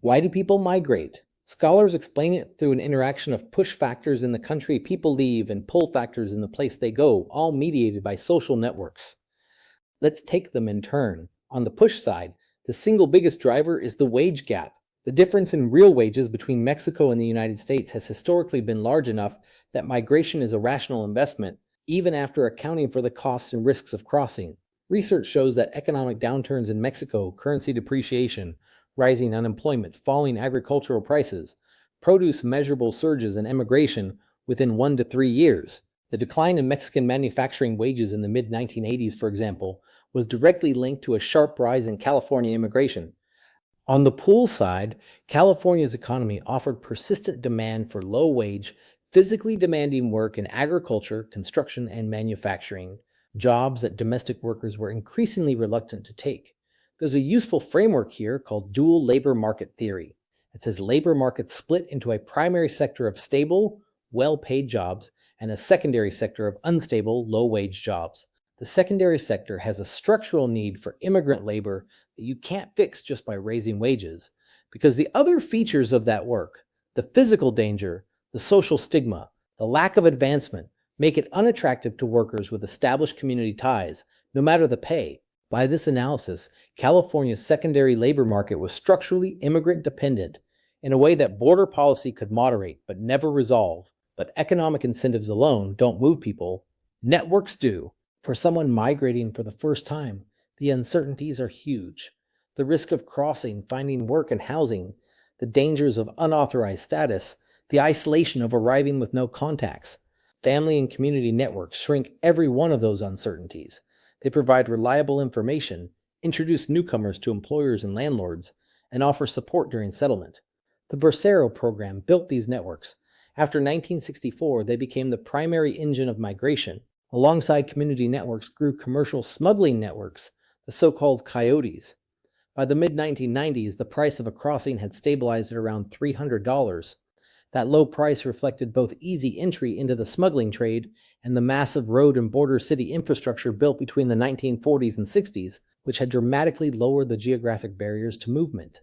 Why do people migrate? Scholars explain it through an interaction of push factors in the country people leave and pull factors in the place they go, all mediated by social networks. Let's take them in turn. On the push side, the single biggest driver is the wage gap. The difference in real wages between Mexico and the United States has historically been large enough that migration is a rational investment, even after accounting for the costs and risks of crossing. Research shows that economic downturns in Mexico, currency depreciation, rising unemployment, falling agricultural prices, produce measurable surges in immigration within 1 to 3 years. The decline in Mexican manufacturing wages in the mid-1980s, for example, was directly linked to a sharp rise in California immigration. On the pull side, California's economy offered persistent demand for low-wage, physically demanding work in agriculture, construction, and manufacturing, jobs that domestic workers were increasingly reluctant to take. There's a useful framework here called dual labor market theory. It says labor markets split into a primary sector of stable, well-paid jobs and a secondary sector of unstable, low-wage jobs. The secondary sector has a structural need for immigrant labor that you can't fix just by raising wages, because the other features of that work, the physical danger, the social stigma, the lack of advancement, make it unattractive to workers with established community ties, no matter the pay. By this analysis, California's secondary labor market was structurally immigrant dependent in a way that border policy could moderate but never resolve. But economic incentives alone don't move people. Networks do. For someone migrating for the first time, the uncertainties are huge. The risk of crossing, finding work and housing, the dangers of unauthorized status, the isolation of arriving with no contacts. Family and community networks shrink every one of those uncertainties. They provide reliable information, introduce newcomers to employers and landlords, and offer support during settlement. The Bracero program built these networks. After 1964, they became the primary engine of migration. Alongside community networks grew commercial smuggling networks, the so-called coyotes. By the mid-1990s, the price of a crossing had stabilized at around $300. That low price reflected both easy entry into the smuggling trade and the massive road and border city infrastructure built between the 1940s and 60s, which had dramatically lowered the geographic barriers to movement.